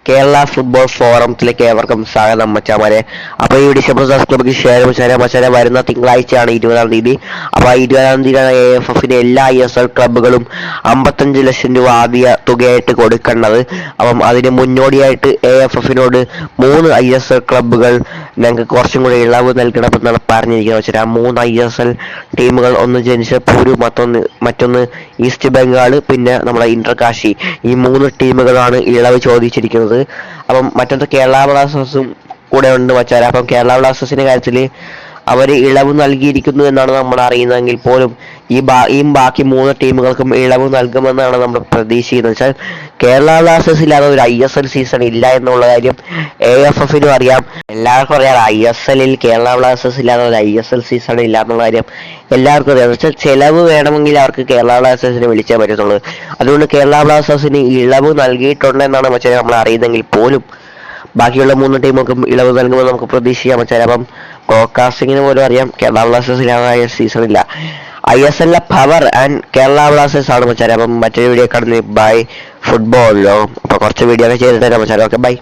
Kerala football ഫോറത്തിലേക്ക് ഏവർക്കും സ്വാഗതം മച്ചാമാരെ. അപ്പോൾ ഈ ഡിസംബർ ക്ലബ്ബിക്ക് ഷെയർ മച്ചാരെ വരുന്ന തിങ്കളാഴ്ചയാണ് 20-ാം തീയതി. അപ്പോൾ 20-ാം തീയതിയാണ് AFFന്റെ എല്ലാ ISL ക്ലബ്ബുകളും 55 ലക്ഷം രൂപ ആദ്യ തുകയായിട്ട് കൊടുക്കേണ്ടത്. അപ്പം അതിന് മുന്നോടിയായിട്ട് AFFനോട് 3 ISL ക്ലബ്ബുകൾ ഞങ്ങൾക്ക് കുറച്ചും കൂടി ഇളവ് നൽകണമെന്നാണ് പറഞ്ഞിരിക്കുന്നത് വെച്ചാൽ ആ 3 ISL ടീമുകൾ, ഒന്ന് ജംഷഡ്പൂർ, മറ്റൊന്ന് ഈസ്റ്റ് ബംഗാൾ, പിന്നെ നമ്മുടെ ഇന്റർകാശി, ഈ 3 ടീമുകളാണ് ഇളവ് ചോദിച്ചിരിക്കുന്നത്. അപ്പം മറ്റൊന്ന് കേരള ബ്ലാസ്റ്റേഴ്സും കൂടെ ഉണ്ട് വച്ചാൽ. അപ്പം കേരള ബ്ലാസ്റ്റേഴ്സിന്റെ കാര്യത്തിൽ അവർ ഇളവ് നൽകിയിരിക്കുന്നു എന്നാണ് നമ്മൾ അറിയുന്നതെങ്കിൽ പോലും ഈ ബാക്കി 3 ടീമുകൾക്കും ഇളവ് നൽകുമെന്നാണ് നമ്മൾ പ്രതീക്ഷിക്കുന്നത്. വെച്ചാൽ കേരള ബ്ലാസ്റ്റേഴ്സ് ഇല്ലാതെ ഒരു ISL സീസൺ ഇല്ല എന്നുള്ള കാര്യം AFFനും അറിയാം, എല്ലാവർക്കും അറിയാം. ISLൽ കേരള ബ്ലാസ്റ്റേഴ്സ് ഇല്ലാതെ ഒരു ISL സീസൺ ഇല്ല എന്നുള്ള കാര്യം എല്ലാവർക്കും അറിയാം. വെച്ചാൽ ചെലവ് വേണമെങ്കിൽ അവർക്ക് കേരള ബ്ലാസ്റ്റേഴ്സിനെ വിളിച്ചേ പറ്റത്തുള്ളൂ. അതുകൊണ്ട് കേരള ബ്ലാസ്റ്റേഴ്സിന് ഇളവ് നൽകിയിട്ടുണ്ടെന്നാണ് മച്ചാൻ നമ്മൾ അറിയുന്നെങ്കിൽ പോലും ബാക്കിയുള്ള 3 ടീമുകൾക്കും ഇളവ് നൽകുമെന്ന് നമുക്ക് പ്രതീക്ഷിക്കാം മച്ചാൻ. അപ്പം ബ്രോഡ്കാസ്റ്റിങ്ങിന് പോലും അറിയാം കേരള ബ്ലാസ്റ്റേഴ്സ് ഇല്ലാതെ സീസൺ ഇല്ല. ISLലെ പവർ ആൻഡ് കേരള ബ്ലാസ്റ്റേഴ്സ് ആണ് മച്ചാൻ. അപ്പം മറ്റൊരു വീഡിയോ കാണുന്നത് ബൈ ഫുട്ബോളിലോ. അപ്പോൾ കുറച്ച് വീഡിയോ ഒക്കെ ചെയ്തിട്ട് മച്ചാൻ. Okay, by.